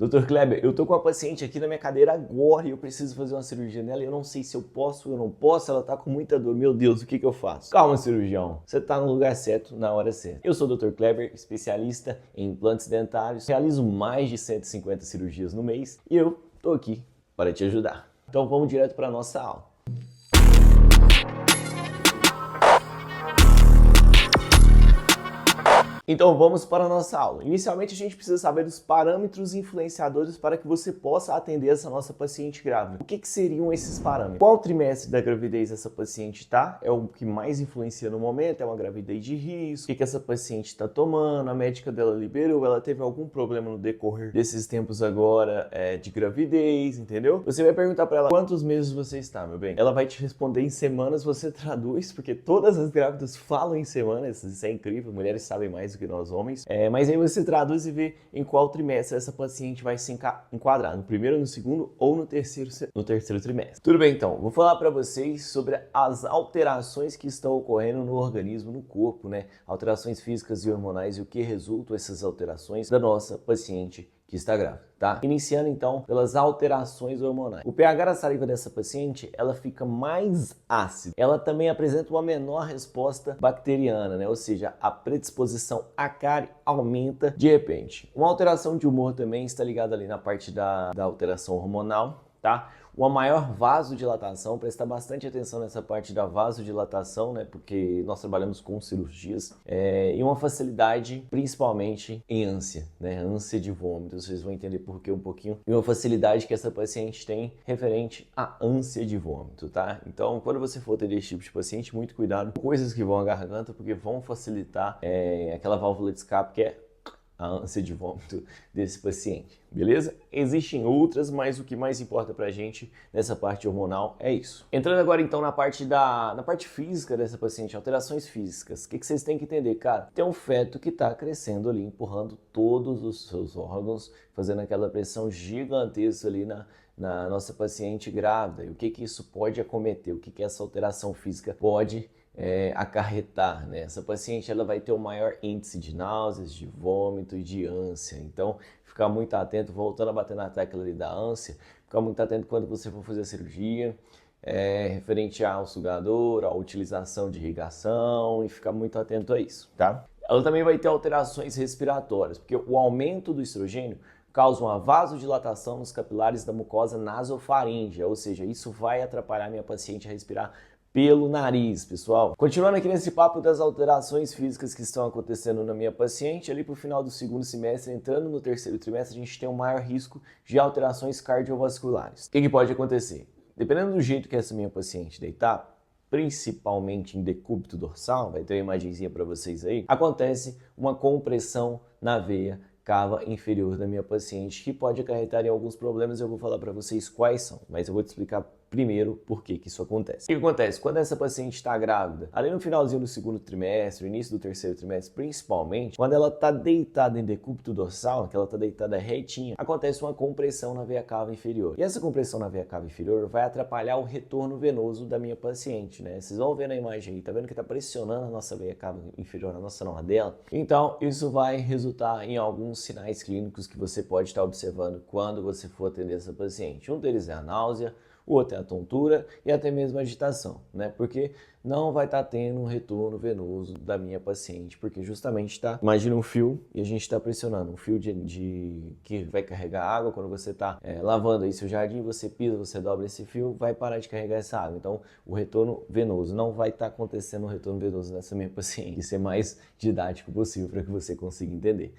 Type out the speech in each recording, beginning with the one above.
Doutor Kleber, eu tô com uma paciente aqui na minha cadeira agora e eu preciso fazer uma cirurgia nela e eu não sei se eu posso ou eu não posso, ela tá com muita dor. Meu Deus, o que eu faço? Calma, cirurgião. Você tá no lugar certo, na hora certa. Eu sou o Dr. Kleber, especialista em implantes dentários. Realizo mais de 150 cirurgias no mês e eu tô aqui para te ajudar. Então vamos direto para nossa aula. Então vamos para a nossa aula. Inicialmente a gente precisa saber dos parâmetros influenciadores para que você possa atender essa nossa paciente grávida. O que seriam esses parâmetros? Qual trimestre da gravidez essa paciente está? É o que mais influencia no momento, é uma gravidez de risco, o que essa paciente está tomando, a médica dela liberou, ela teve algum problema no decorrer desses tempos agora de gravidez, entendeu? Você vai perguntar para ela quantos meses você está, meu bem? Ela vai te responder em semanas, você traduz, porque todas as grávidas falam em semanas, isso é incrível, mulheres sabem mais do que nós homens, mas aí você traduz e vê em qual trimestre essa paciente vai se enquadrar, no primeiro, no segundo ou no terceiro trimestre. Tudo bem, então, vou falar para vocês sobre as alterações que estão ocorrendo no organismo, no corpo, né? Alterações físicas e hormonais e o que resultam essas alterações da nossa paciente que está grávida, tá? Iniciando então pelas alterações hormonais. O pH da saliva dessa paciente, ela fica mais ácida. Ela também apresenta uma menor resposta bacteriana, né? Ou seja, a predisposição à cárie aumenta de repente. Uma alteração de humor também está ligada ali na parte da alteração hormonal, tá? Uma maior vasodilatação, prestar bastante atenção nessa parte da vasodilatação, né? Porque nós trabalhamos com cirurgias, e uma facilidade principalmente em ânsia, né? Ânsia de vômito, vocês vão entender por que um pouquinho. E uma facilidade que essa paciente tem referente à ânsia de vômito, tá? Então, quando você for ter esse tipo de paciente, muito cuidado com coisas que vão à garganta, porque vão facilitar aquela válvula de escape que é a ânsia de vômito desse paciente, beleza? Existem outras, mas o que mais importa pra gente nessa parte hormonal é isso. Entrando agora então na parte física dessa paciente, alterações físicas, o que vocês têm que entender, cara? Tem um feto que tá crescendo ali, empurrando todos os seus órgãos, fazendo aquela pressão gigantesca ali na nossa paciente grávida. E o que isso pode acometer? O que essa alteração física pode acarretar, né? Essa paciente ela vai ter o maior índice de náuseas, de vômito e de ânsia. Então, ficar muito atento, voltando a bater na tecla ali da ânsia, ficar muito atento quando você for fazer a cirurgia, referente ao sugador, à utilização de irrigação e ficar muito atento a isso, tá? Ela também vai ter alterações respiratórias, porque o aumento do estrogênio causa uma vasodilatação nos capilares da mucosa nasofaríngea, ou seja, isso vai atrapalhar minha paciente a respirar pelo nariz, pessoal. Continuando aqui nesse papo das alterações físicas que estão acontecendo na minha paciente, ali pro final do segundo semestre, entrando no terceiro trimestre, a gente tem um maior risco de alterações cardiovasculares. O que pode acontecer? Dependendo do jeito que essa minha paciente deitar, principalmente em decúbito dorsal, vai ter uma imagenzinha para vocês aí, acontece uma compressão na veia cava inferior da minha paciente, que pode acarretar em alguns problemas. Eu vou falar para vocês quais são, mas eu vou te explicar primeiro por que isso acontece. O que acontece? Quando essa paciente está grávida, ali no finalzinho do segundo trimestre, início do terceiro trimestre, principalmente, quando ela está deitada em decúbito dorsal, que ela está deitada retinha, acontece uma compressão na veia cava inferior. E essa compressão na veia cava inferior vai atrapalhar o retorno venoso da minha paciente, né? Vocês vão ver na imagem aí, tá vendo que está pressionando a nossa veia cava inferior, a nossa não, a dela? Então, isso vai resultar em alguns sinais clínicos que você pode estar observando quando você for atender essa paciente. Um deles é a náusea, o outro é a tontura e até mesmo a agitação, né? Porque não vai estar tendo um retorno venoso da minha paciente, porque justamente está, imagina um fio e a gente está pressionando, um fio que vai carregar água. Quando você está lavando aí seu jardim, você pisa, você dobra esse fio, vai parar de carregar essa água. Então, o retorno venoso, não vai estar acontecendo um retorno venoso nessa minha paciente. Isso é mais didático possível para que você consiga entender.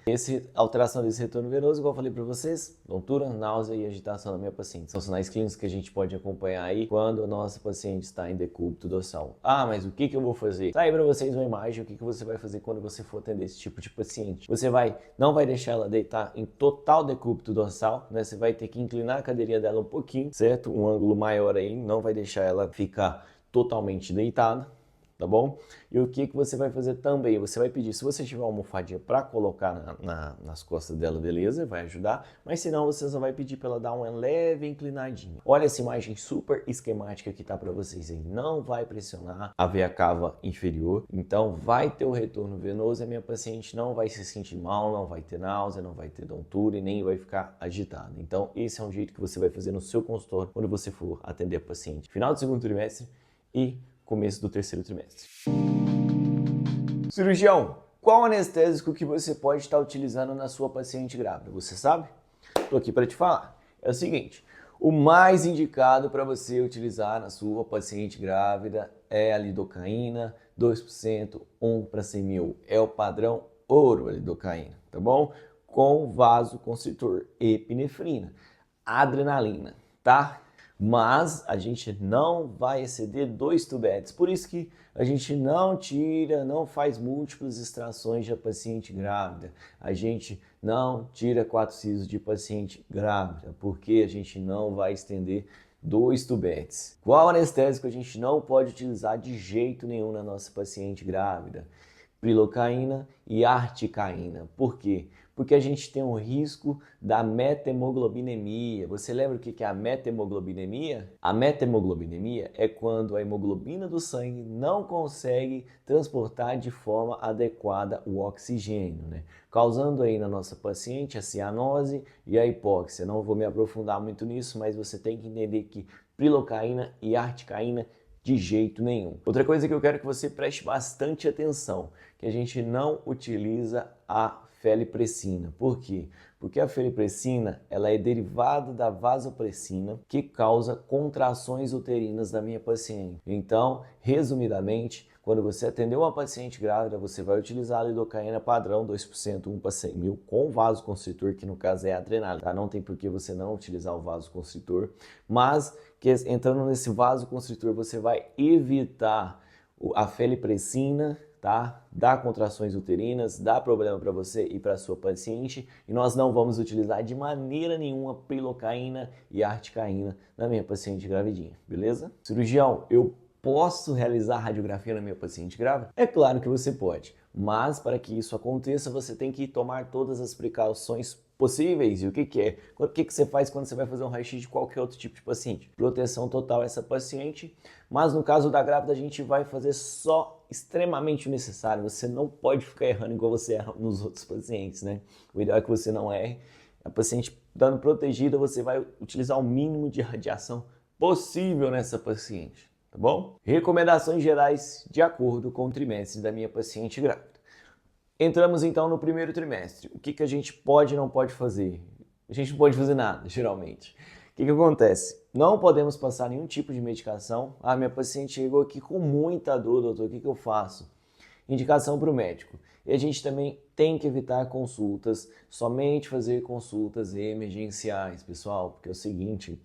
Alteração desse retorno venoso, igual eu falei para vocês, tontura, náusea e agitação da minha paciente. São sinais clínicos que a gente pode acompanhar aí quando a nossa paciente está em decúbito dorsal. mas o que eu vou fazer? Tá aí para vocês uma imagem, o que você vai fazer quando você for atender esse tipo de paciente. Você não vai deixar ela deitar em total decúbito dorsal, né? Você vai ter que inclinar a cadeirinha dela um pouquinho, certo? Um ângulo maior aí, não vai deixar ela ficar totalmente deitada, tá bom? E o que você vai fazer também? Você vai pedir, se você tiver uma almofadinha para colocar nas costas dela, beleza, vai ajudar, mas se não, você só vai pedir para ela dar uma leve inclinadinha. Olha essa imagem super esquemática que tá para vocês aí, não vai pressionar a veia cava inferior, então vai ter o retorno venoso e a minha paciente não vai se sentir mal, não vai ter náusea, não vai ter tontura e nem vai ficar agitada. Então esse é um jeito que você vai fazer no seu consultório quando você for atender a paciente. Final do segundo trimestre e começo do terceiro trimestre. Cirurgião, qual anestésico que você pode estar utilizando na sua paciente grávida? Você sabe? Estou aqui para te falar. É o seguinte, o mais indicado para você utilizar na sua paciente grávida é a lidocaína, 2%, 1 para 100 mil. É o padrão ouro a lidocaína, tá bom? Com vasoconstritor, epinefrina, adrenalina, tá? Mas a gente não vai exceder 2 tubetes, por isso que a gente não tira, não faz múltiplas extrações de paciente grávida, a gente não tira 4 sisos de paciente grávida, porque a gente não vai estender 2 tubetes. Qual anestésico a gente não pode utilizar de jeito nenhum na nossa paciente grávida? Prilocaína e articaína. Por quê? Porque a gente tem um risco da metemoglobinemia. Você lembra o que é a metemoglobinemia? A metemoglobinemia é quando a hemoglobina do sangue não consegue transportar de forma adequada o oxigênio, né? Causando aí na nossa paciente a cianose e a hipóxia. Não vou me aprofundar muito nisso, mas você tem que entender que prilocaína e articaína de jeito nenhum. Outra coisa que eu quero que você preste bastante atenção, que a gente não utiliza a felipressina. Por quê? Porque a felipressina ela é derivada da vasopressina que causa contrações uterinas da minha paciente. Então, resumidamente, quando você atender uma paciente grávida, você vai utilizar a lidocaína padrão 2%, 1 para 100 mil, com vasoconstritor, que no caso é a adrenalina, tá? Não tem por que você não utilizar o vasoconstritor, mas que entrando nesse vasoconstritor você vai evitar a felipressina, tá? Dá contrações uterinas, dá problema para você e para sua paciente, e nós não vamos utilizar de maneira nenhuma prilocaína e articaína na minha paciente gravidinha, beleza? Cirurgião, eu posso realizar radiografia na minha paciente grávida? É claro que você pode, mas para que isso aconteça, você tem que tomar todas as precauções possíveis. E o que é? O que você faz quando você vai fazer um raio-x de qualquer outro tipo de paciente? Proteção total a essa paciente, mas no caso da grávida a gente vai fazer só extremamente necessário. Você não pode ficar errando igual você erra nos outros pacientes, né? O ideal é que você não erre. A paciente dando protegida, você vai utilizar o mínimo de radiação possível nessa paciente, tá bom? Recomendações gerais de acordo com o trimestre da minha paciente grávida. Entramos então no primeiro trimestre. O que a gente pode e não pode fazer? A gente não pode fazer nada, geralmente. O que acontece? Não podemos passar nenhum tipo de medicação. Ah, minha paciente chegou aqui com muita dor, doutor, o que eu faço? Indicação para o médico. E a gente também tem que evitar consultas, somente fazer consultas emergenciais, pessoal, porque é o seguinte,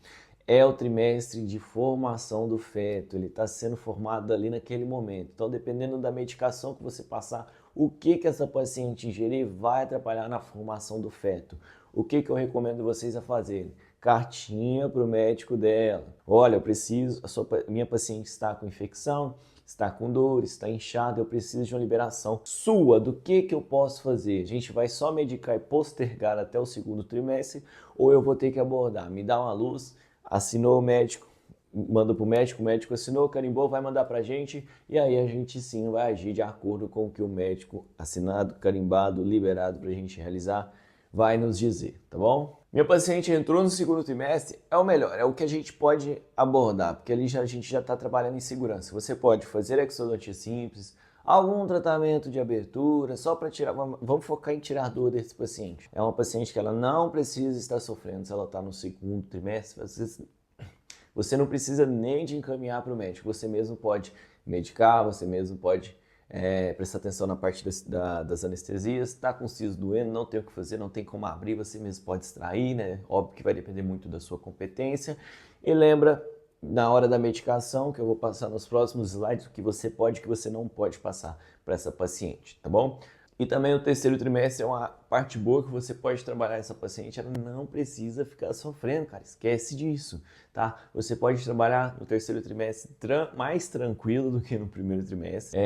é o trimestre de formação do feto, ele está sendo formado ali naquele momento. Então, dependendo da medicação que você passar, o que essa paciente ingerir vai atrapalhar na formação do feto. O que eu recomendo vocês a fazerem? Cartinha para o médico dela. Olha, eu preciso, minha paciente está com infecção, está com dor, está inchada, eu preciso de uma liberação sua do que eu posso fazer. A gente vai só medicar e postergar até o segundo trimestre ou eu vou ter que abordar? Me dá uma luz, assinou o médico, manda para o médico assinou, carimbou, vai mandar para a gente e aí a gente sim vai agir de acordo com o que o médico assinado, carimbado, liberado para a gente realizar vai nos dizer, tá bom? Minha paciente entrou no segundo trimestre, é o melhor, é o que a gente pode abordar, porque ali a gente já está trabalhando em segurança. Você pode fazer exodontia simples, algum tratamento de abertura, só para tirar, vamos focar em tirar dor desse paciente. É uma paciente que ela não precisa estar sofrendo se ela está no segundo trimestre, você não precisa nem de encaminhar para o médico, você mesmo pode medicar, você mesmo pode prestar atenção na parte das anestesias, está com o siso doendo, não tem o que fazer, não tem como abrir, você mesmo pode extrair, né? Óbvio que vai depender muito da sua competência. E lembra, na hora da medicação, que eu vou passar nos próximos slides, o que você pode e o que você não pode passar para essa paciente, tá bom? E também o terceiro trimestre é uma parte boa que você pode trabalhar essa paciente, ela não precisa ficar sofrendo, cara, esquece disso, tá? Você pode trabalhar no terceiro trimestre mais tranquilo do que no primeiro trimestre.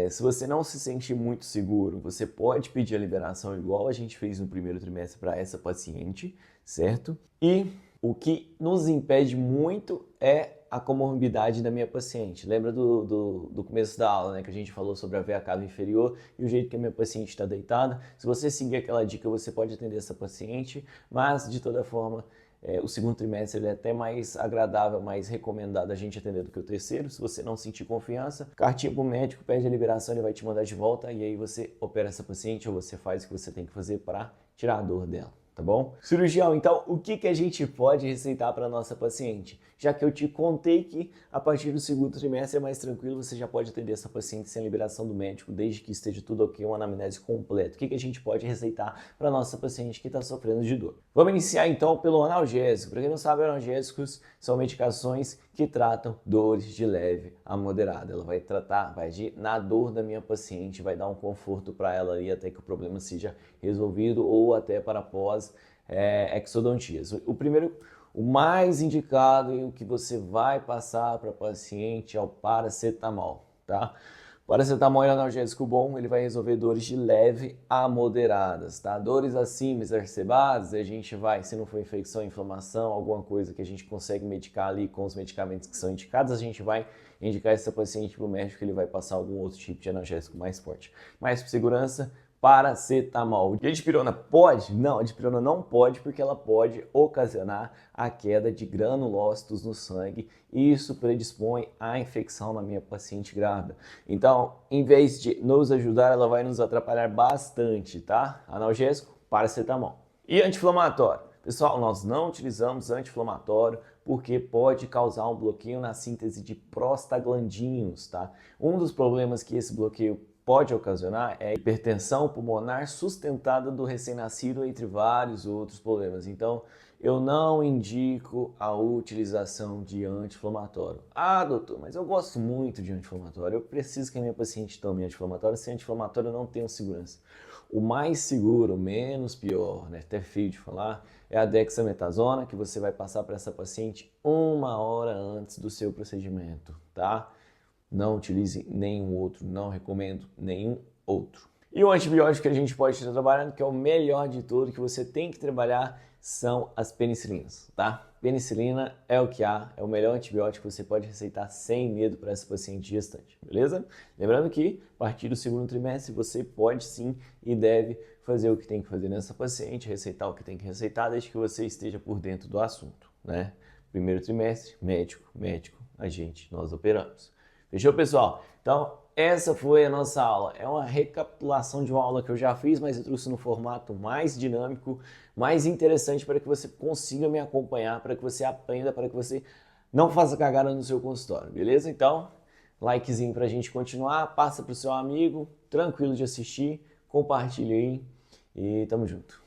Se você não se sentir muito seguro, você pode pedir a liberação igual a gente fez no primeiro trimestre para essa paciente, certo? E o que nos impede muito é a comorbidade da minha paciente. Lembra do começo da aula, né, que a gente falou sobre a veia cava inferior e o jeito que a minha paciente está deitada? Se você seguir aquela dica, você pode atender essa paciente, mas de toda forma, o segundo trimestre ele é até mais agradável, mais recomendado a gente atender do que o terceiro. Se você não sentir confiança, cartinha para o médico, pede a liberação, ele vai te mandar de volta e aí você opera essa paciente ou você faz o que você tem que fazer para tirar a dor dela. Tá bom? Cirurgião, então, o que a gente pode receitar para nossa paciente? Já que eu te contei que a partir do segundo trimestre é mais tranquilo, você já pode atender essa paciente sem liberação do médico, desde que esteja tudo ok, uma anamnese completa. O que a gente pode receitar para nossa paciente que está sofrendo de dor? Vamos iniciar então pelo analgésico. Para quem não sabe, analgésicos são medicações que tratam dores de leve a moderada. Ela vai tratar, vai agir na dor da minha paciente, vai dar um conforto para ela ali até que o problema seja resolvido ou até para pós exodontias. O mais indicado e o que você vai passar para o paciente é o paracetamol, tá? O paracetamol é um analgésico bom, ele vai resolver dores de leve a moderadas, tá? Dores acima exacerbadas, a gente vai, se não for infecção, inflamação, alguma coisa que a gente consegue medicar ali com os medicamentos que são indicados, a gente vai indicar essa paciente para o médico, ele vai passar algum outro tipo de analgésico mais forte. Mas por segurança, paracetamol. E a dipirona pode? Não, a dipirona não pode porque ela pode ocasionar a queda de granulócitos no sangue e isso predispõe à infecção na minha paciente grávida. Então, em vez de nos ajudar, ela vai nos atrapalhar bastante, tá? Analgésico, paracetamol. E anti-inflamatório? Pessoal, nós não utilizamos anti-inflamatório porque pode causar um bloqueio na síntese de prostaglandinos, tá? Um dos problemas que esse bloqueio pode ocasionar é hipertensão pulmonar sustentada do recém-nascido, entre vários outros problemas. Então, eu não indico a utilização de anti-inflamatório. Ah, doutor, mas eu gosto muito de anti-inflamatório. Eu preciso que a minha paciente tome anti-inflamatório. Sem anti-inflamatório eu não tenho segurança. O mais seguro, menos pior, né, até feio de falar, é a dexametasona, que você vai passar para essa paciente 1 hora antes do seu procedimento, tá? Não utilize nenhum outro, não recomendo nenhum outro. E o antibiótico que a gente pode estar trabalhando, que é o melhor de tudo, que você tem que trabalhar, são as penicilinas, tá? Penicilina é o que há, é o melhor antibiótico que você pode receitar sem medo para essa paciente gestante, beleza? Lembrando que, a partir do segundo trimestre, você pode sim e deve fazer o que tem que fazer nessa paciente, receitar o que tem que receitar, desde que você esteja por dentro do assunto, né? Primeiro trimestre, médico, a gente, nós operamos. Fechou, pessoal? Então, essa foi a nossa aula. É uma recapitulação de uma aula que eu já fiz, mas eu trouxe no formato mais dinâmico, mais interessante para que você consiga me acompanhar, para que você aprenda, para que você não faça cagada no seu consultório, beleza? Então, likezinho para a gente continuar, passa para o seu amigo, tranquilo de assistir, compartilha aí e tamo junto.